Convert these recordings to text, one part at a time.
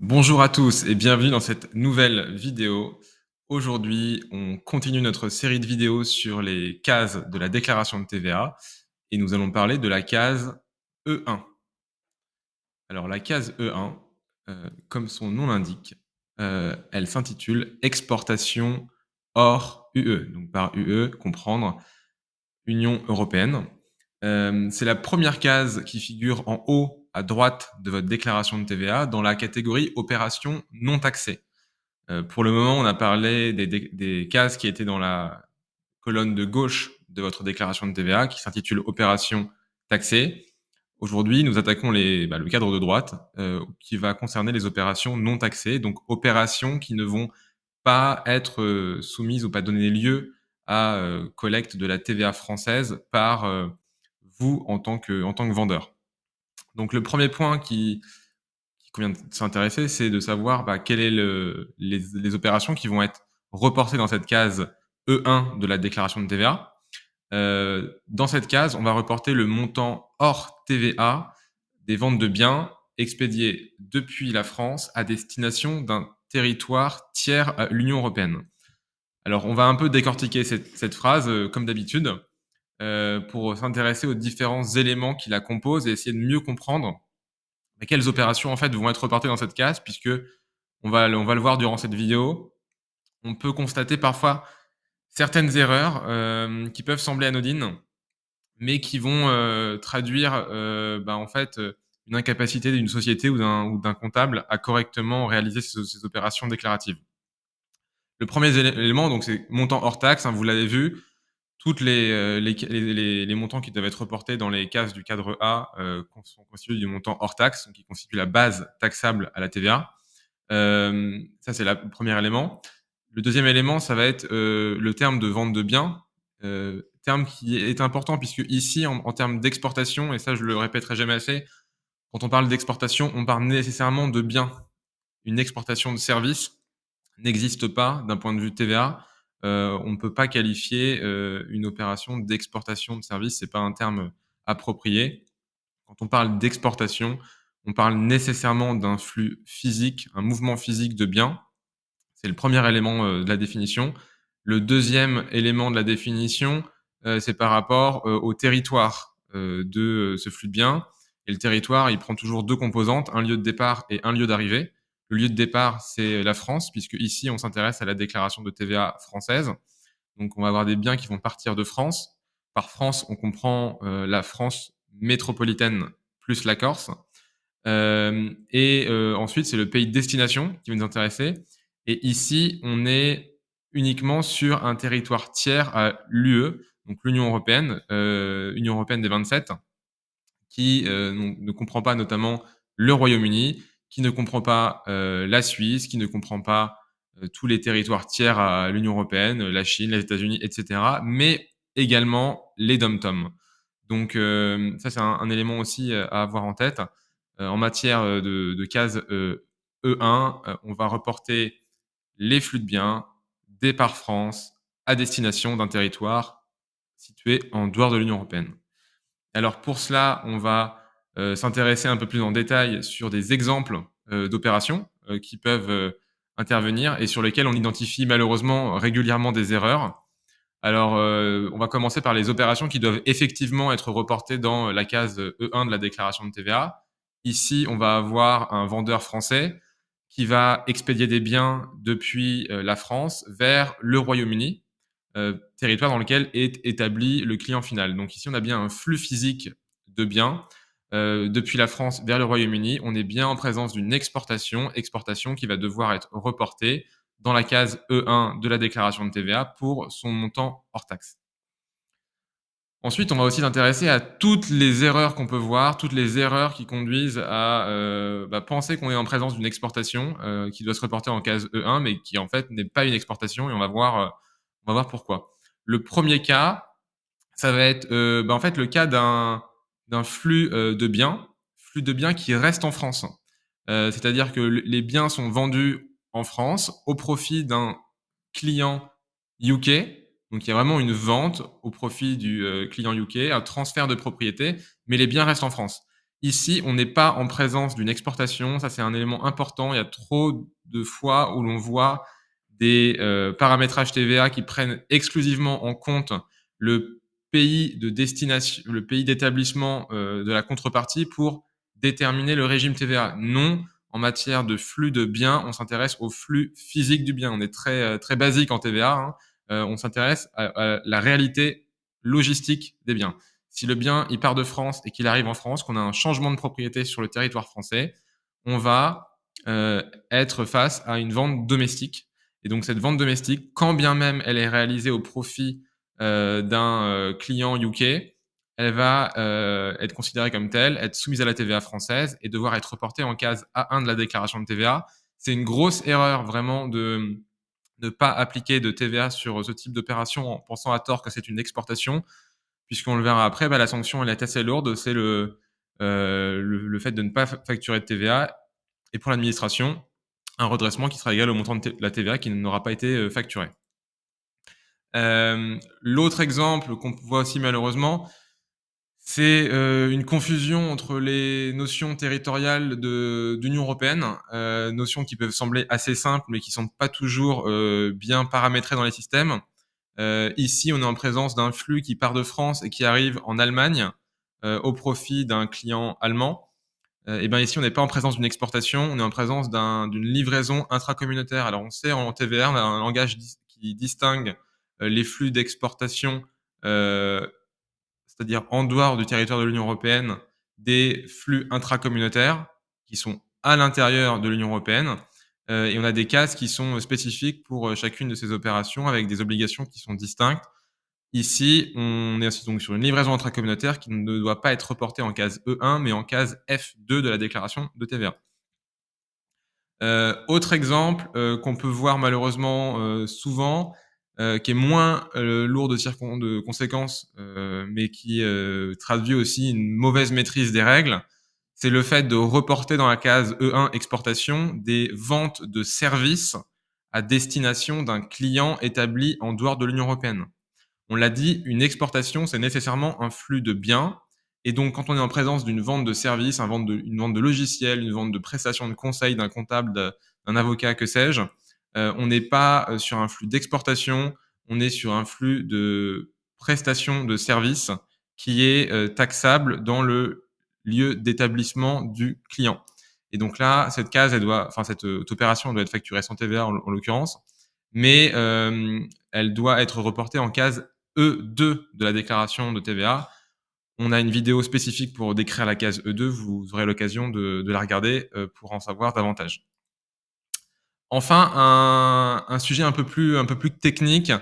Bonjour à tous et bienvenue dans cette nouvelle vidéo. Aujourd'hui, on continue notre série de vidéos sur les cases de la déclaration de TVA et nous allons parler de la case E1. Alors la case E1, comme son nom l'indique, elle s'intitule Exportation hors UE. Donc par UE, comprendre Union européenne. C'est la première case qui figure en haut à droite de votre déclaration de TVA dans la catégorie opérations non taxées. Pour le moment, on a parlé des cases qui étaient dans la colonne de gauche de votre déclaration de TVA qui s'intitule opérations taxées. Aujourd'hui, nous attaquons le cadre de droite qui va concerner les opérations non taxées, donc opérations qui ne vont pas être soumises ou pas donner lieu à collecte de la TVA française par vous en tant que vendeur. Donc le premier point qui convient de s'intéresser, c'est de savoir quelles est les opérations qui vont être reportées dans cette case E1 de la déclaration de TVA. Dans cette case, on va reporter le montant hors TVA des ventes de biens expédiés depuis la France à destination d'un territoire tiers à l'Union européenne. Alors, on va un peu décortiquer cette phrase, comme d'habitude, pour s'intéresser aux différents éléments qui la composent et essayer de mieux comprendre quelles opérations en fait vont être reportées dans cette case, puisque on va le voir durant cette vidéo. On peut constater parfois certaines erreurs qui peuvent sembler anodines, mais qui vont traduire en fait une incapacité d'une société ou d'un comptable à correctement réaliser ces opérations déclaratives. Le premier élément, donc, c'est montant hors taxe. Hein, vous l'avez vu, toutes les montants qui doivent être reportés dans les cases du cadre A sont constitués du montant hors taxe, donc qui constitue la base taxable à la TVA. Ça, c'est le premier élément. Le deuxième élément, ça va être le terme de vente de biens, terme qui est important puisque ici, en termes d'exportation, et ça, je le répéterai jamais assez, quand on parle d'exportation, on parle nécessairement de biens. Une exportation de services n'existe pas d'un point de vue TVA. On ne peut pas qualifier une opération d'exportation de services. C'est pas un terme approprié. Quand on parle d'exportation, on parle nécessairement d'un flux physique, un mouvement physique de biens. C'est le premier élément de la définition. Le deuxième élément de la définition, c'est par rapport au territoire de ce flux de biens. Et le territoire, il prend toujours deux composantes, un lieu de départ et un lieu d'arrivée. Le lieu de départ, c'est la France, puisque ici, on s'intéresse à la déclaration de TVA française. Donc, on va avoir des biens qui vont partir de France. Par France, on comprend la France métropolitaine plus la Corse. Ensuite, c'est le pays de destination qui va nous intéresser. Et ici, on est uniquement sur un territoire tiers à l'UE, donc l'Union européenne, Union européenne des 27, qui ne comprend pas notamment le Royaume-Uni, qui ne comprend pas la Suisse, qui ne comprend pas tous les territoires tiers à l'Union européenne, la Chine, les États-Unis, etc., mais également les DOM-TOM. Donc ça, c'est un élément aussi à avoir en tête. En matière de case E1, on va reporter les flux de biens départ France à destination d'un territoire situé en dehors de l'Union européenne. Alors pour cela, on va s'intéresser un peu plus en détail sur des exemples d'opérations qui peuvent intervenir et sur lesquelles on identifie malheureusement régulièrement des erreurs. Alors, on va commencer par les opérations qui doivent effectivement être reportées dans la case E1 de la déclaration de TVA. Ici, on va avoir un vendeur français qui va expédier des biens depuis la France vers le Royaume-Uni, territoire dans lequel est établi le client final. Donc ici, on a bien un flux physique de biens depuis la France vers le Royaume-Uni. On est bien en présence d'une exportation qui va devoir être reportée dans la case E1 de la déclaration de TVA pour son montant hors taxe. Ensuite, on va aussi s'intéresser à toutes les erreurs qu'on peut voir, toutes les erreurs qui conduisent à penser qu'on est en présence d'une exportation qui doit se reporter en case E1, mais qui en fait n'est pas une exportation, et on va voir pourquoi. Le premier cas, ça va être en fait le cas d'un flux de biens qui reste en France. C'est-à-dire que les biens sont vendus en France au profit d'un client UK. Donc il y a vraiment une vente au profit du client UK, un transfert de propriété, mais les biens restent en France. Ici, on n'est pas en présence d'une exportation, ça c'est un élément important. Il y a trop de fois où l'on voit des, paramétrages TVA qui prennent exclusivement en compte le pays de destination le pays d'établissement, de la contrepartie pour déterminer le régime TVA. Non, en matière de flux de biens, on s'intéresse au flux physique du bien. On est très, très basique en TVA, hein. On s'intéresse à la réalité logistique des biens. Si le bien, il part de France et qu'il arrive en France, qu'on a un changement de propriété sur le territoire français, on va, être face à une vente domestique et donc cette vente domestique, quand bien même elle est réalisée au profit, d'un, client UK, elle va, être considérée comme telle, être soumise à la TVA française et devoir être reportée en case A1 de la déclaration de TVA. C'est une grosse erreur vraiment de ne pas appliquer de TVA sur ce type d'opération en pensant à tort que c'est une exportation. Puisqu'on le verra après, bah, la sanction elle est assez lourde, c'est le fait de ne pas facturer de TVA et pour l'administration, un redressement qui sera égal au montant de la TVA qui n'aura pas été, facturé. L'autre exemple qu'on voit aussi malheureusement, c'est, une confusion entre les notions territoriales d'Union européenne, notions qui peuvent sembler assez simples, mais qui sont pas toujours, bien paramétrées dans les systèmes. Ici, on est en présence d'un flux qui part de France et qui arrive en Allemagne, au profit d'un client allemand. Et ben, ici, on n'est pas en présence d'une exportation, on est en présence d'une livraison intracommunautaire. Alors on sait en TVA, on a un langage qui distingue, les flux d'exportation, heu, c'est-à-dire en dehors du territoire de l'Union européenne, des flux intracommunautaires qui sont à l'intérieur de l'Union européenne, et on a des cases qui sont, spécifiques pour, chacune de ces opérations avec des obligations qui sont distinctes. Ici, on est aussi donc sur une livraison intracommunautaire qui ne doit pas être reportée en case E1, mais en case F2 de la déclaration de TVA. Autre exemple, qu'on peut voir malheureusement, souvent, qui est moins, lourd de conséquences, mais qui, traduit aussi une mauvaise maîtrise des règles, c'est le fait de reporter dans la case E1 exportation des ventes de services à destination d'un client établi en dehors de l'Union européenne. On l'a dit, une exportation, c'est nécessairement un flux de biens. Et donc, quand on est en présence d'une vente de services, une vente de logiciels, une vente de prestations de conseil d'un comptable, d'un avocat, que sais-je, on n'est pas sur un flux d'exportation, on est sur un flux de prestation de services qui est taxable dans le lieu d'établissement du client. Et donc là, cette case, cette opération doit être facturée sans TVA en l'occurrence, mais elle doit être reportée en case E2 de la déclaration de TVA. On a une vidéo spécifique pour décrire la case E2, vous aurez l'occasion de la regarder, pour en savoir davantage. Enfin, un sujet un peu plus technique,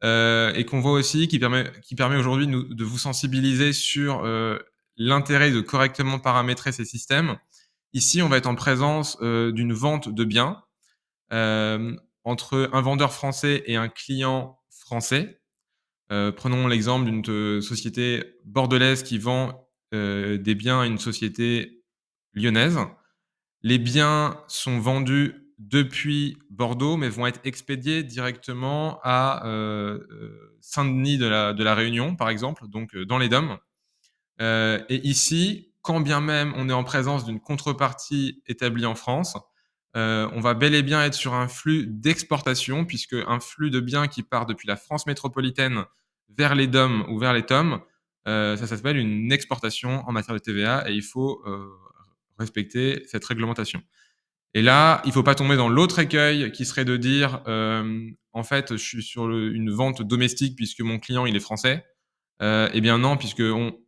et qu'on voit aussi qui permet aujourd'hui de vous sensibiliser sur, l'intérêt de correctement paramétrer ces systèmes. Ici, on va être en présence, d'une vente de biens, entre un vendeur français et un client français. Prenons l'exemple d'une société bordelaise qui vend, des biens à une société lyonnaise. Les biens sont vendus depuis Bordeaux, mais vont être expédiés directement à, Saint-Denis de la Réunion, par exemple, donc dans les DOM. Et ici, quand bien même on est en présence d'une contrepartie établie en France, on va bel et bien être sur un flux d'exportation puisque un flux de biens qui part depuis la France métropolitaine vers les DOM ou vers les TOM, ça s'appelle une exportation en matière de TVA et il faut, respecter cette réglementation. Et là, il faut pas tomber dans l'autre écueil qui serait de dire, «En fait, je suis sur une vente domestique puisque mon client, il est français». Eh bien non, puisque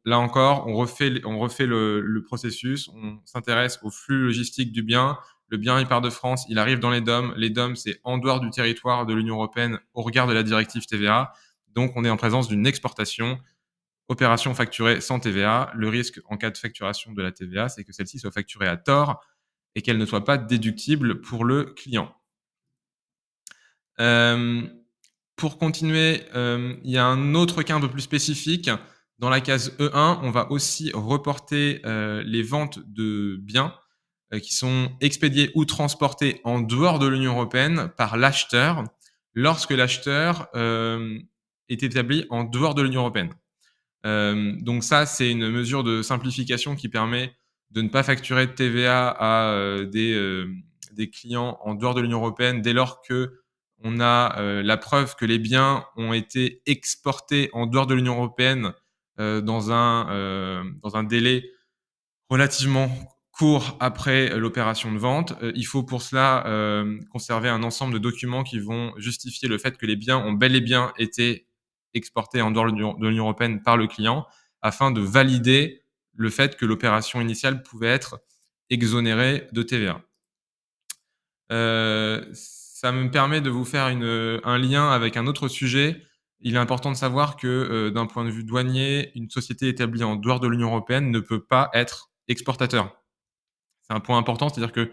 là encore, on refait le processus, on s'intéresse au flux logistique du bien. Le bien, il part de France, il arrive dans les DOM. Les DOM, c'est en dehors du territoire de l'Union européenne au regard de la directive TVA. Donc on est en présence d'une exportation, opération facturée sans TVA. Le risque en cas de facturation de la TVA, c'est que celle-ci soit facturée à tort et qu'elle ne soit pas déductible pour le client. Hem, pour continuer, il y a un autre cas un peu plus spécifique. Dans la case E1, on va aussi reporter, les ventes de biens, qui sont expédiés ou transportés en dehors de l'Union européenne par l'acheteur, lorsque l'acheteur, est établi en dehors de l'Union européenne. Donc ça, c'est une mesure de simplification qui permet de ne pas facturer de TVA à des clients en dehors de l'Union européenne dès lors qu'on a la preuve que les biens ont été exportés en dehors de l'Union européenne dans un délai relativement court après l'opération de vente. Il faut pour cela conserver un ensemble de documents qui vont justifier le fait que les biens ont bel et bien été exportés en dehors de l'Union européenne par le client, afin de valider le fait que l'opération initiale pouvait être exonérée de TVA. Ça me permet de vous faire un lien avec un autre sujet. Il est important de savoir que, d'un point de vue douanier, une société établie en dehors de l'Union européenne ne peut pas être exportateur. C'est un point important, c'est-à-dire que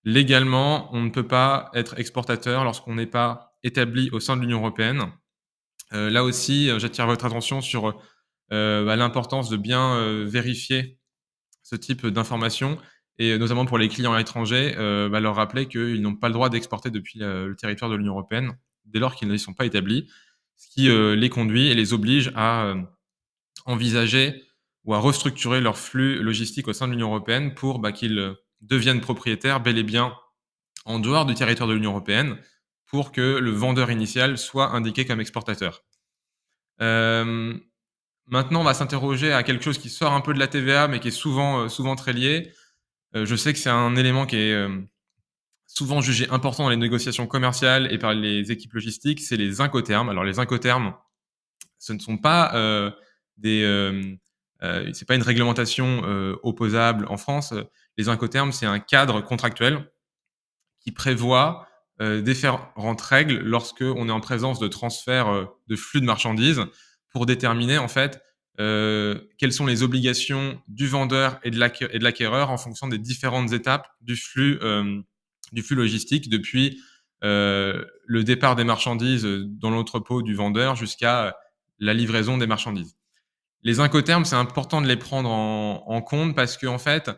légalement, on ne peut pas être exportateur lorsqu'on n'est pas établi au sein de l'Union européenne. Là aussi, j'attire votre attention sur, l'importance de bien, vérifier ce type d'informations et notamment pour les clients étrangers, leur rappeler qu'ils n'ont pas le droit d'exporter depuis le territoire de l'Union européenne, dès lors qu'ils n'y sont pas établis. Ce qui, les conduit et les oblige à, envisager ou à restructurer leur flux logistique au sein de l'Union européenne pour, qu'ils, deviennent propriétaires bel et bien en dehors du territoire de l'Union européenne, pour que le vendeur initial soit indiqué comme exportateur. Hem, Maintenant, on va s'interroger à quelque chose qui sort un peu de la TVA, mais qui est souvent très lié. Je sais que c'est un élément qui est, souvent jugé important dans les négociations commerciales et par les équipes logistiques, c'est les incoterms. Alors les incoterms, ce ne sont pas, des, c'est pas une réglementation, opposable en France. Les incoterms, c'est un cadre contractuel qui prévoit, différentes règles lorsqu'on est en présence de transferts, de flux de marchandises pour déterminer en fait, quelles sont les obligations du vendeur et de l'acquéreur en fonction des différentes étapes du flux logistique depuis, le départ des marchandises, dans l'entrepôt du vendeur jusqu'à, la livraison des marchandises. Les incoterms, c'est important de les prendre en compte parce qu'en fait,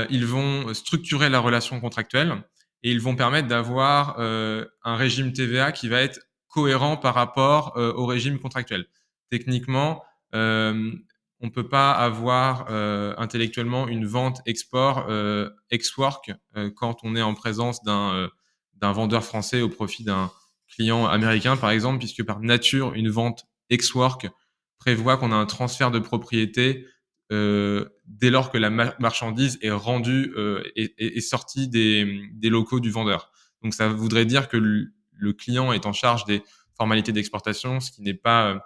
ils vont structurer la relation contractuelle et ils vont permettre d'avoir, un régime TVA qui va être cohérent par rapport, au régime contractuel. Techniquement, on peut pas avoir, intellectuellement une vente export, ex-work, quand on est en présence d'un vendeur français au profit d'un client américain, par exemple, puisque par nature, une vente ex-work prévoit qu'on a un transfert de propriété, dès lors que la marchandise est rendue, est sortie des locaux du vendeur. Donc ça voudrait dire que le client est en charge des formalités d'exportation, ce qui n'est pas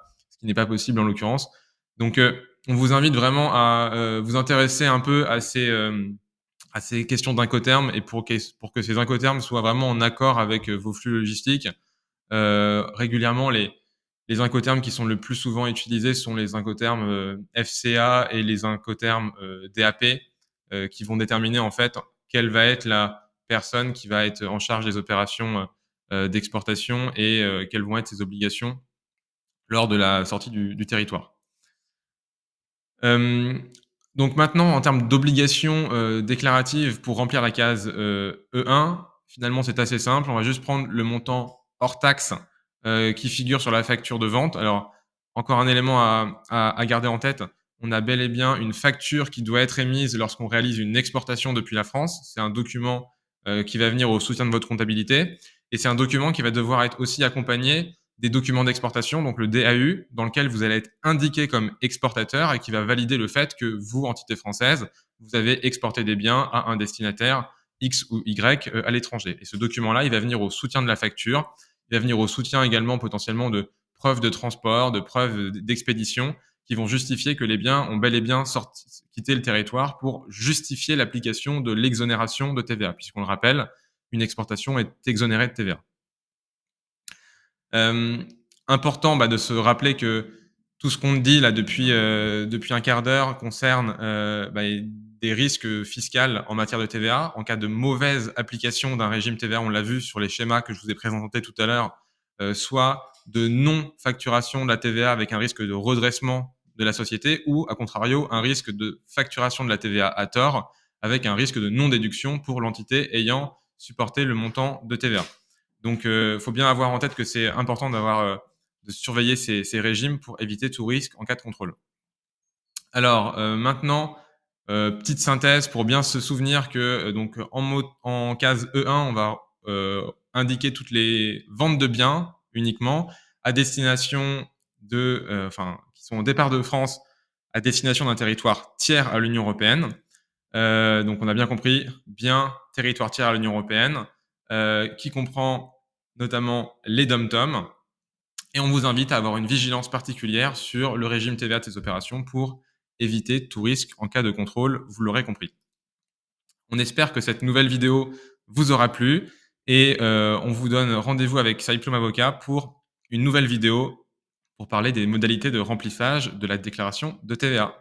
possible en l'occurrence. Donc, on vous invite vraiment à, vous intéresser un peu à ces questions d'incoterms et pour que ces incoterms soient vraiment en accord avec, vos flux logistiques. Régulièrement, les incoterms qui sont le plus souvent utilisés sont les incoterms, FCA et les incoterms, DAP, qui vont déterminer en fait quelle va être la personne qui va être en charge des opérations, d'exportation et quelles vont être ses obligations lors de la sortie du territoire. Hem, donc maintenant, en termes d'obligations, déclaratives pour remplir la case, E1, finalement, c'est assez simple. On va juste prendre le montant hors taxe, qui figure sur la facture de vente. Alors, encore un élément à garder en tête, on a bel et bien une facture qui doit être émise lorsqu'on réalise une exportation depuis la France. C'est un document, qui va venir au soutien de votre comptabilité et c'est un document qui va devoir être aussi accompagné des documents d'exportation, donc le DAU, dans lequel vous allez être indiqué comme exportateur et qui va valider le fait que vous, entité française, vous avez exporté des biens à un destinataire X ou Y à l'étranger. Et ce document-là, il va venir au soutien de la facture, il va venir au soutien également potentiellement de preuves de transport, de preuves d'expédition, qui vont justifier que les biens ont bel et bien quitté le territoire pour justifier l'application de l'exonération de TVA, puisqu'on le rappelle, une exportation est exonérée de TVA. Hem, Important, de se rappeler que tout ce qu'on dit là depuis un quart d'heure concerne, des risques fiscaux en matière de TVA. En cas de mauvaise application d'un régime TVA, on l'a vu sur les schémas que je vous ai présentés tout à l'heure, soit de non-facturation de la TVA avec un risque de redressement de la société ou à contrario, un risque de facturation de la TVA à tort avec un risque de non-déduction pour l'entité ayant supporté le montant de TVA. Donc, faut bien avoir en tête que c'est important de surveiller ces régimes pour éviter tout risque en cas de contrôle. Alors, maintenant, Petite synthèse pour bien se souvenir que, donc en case E1, on va, indiquer toutes les ventes de biens uniquement à destination de, qui sont au départ de France, à destination d'un territoire tiers à l'Union européenne. Donc on a bien compris, biens, territoire tiers à l'Union européenne, qui comprend notamment les DOM-TOM. Et on vous invite à avoir une vigilance particulière sur le régime TVA de ces opérations pour éviter tout risque en cas de contrôle, vous l'aurez compris. On espère que cette nouvelle vidéo vous aura plu et on vous donne rendez-vous avec Saïploum Avocat pour une nouvelle vidéo pour parler des modalités de remplissage de la déclaration de TVA.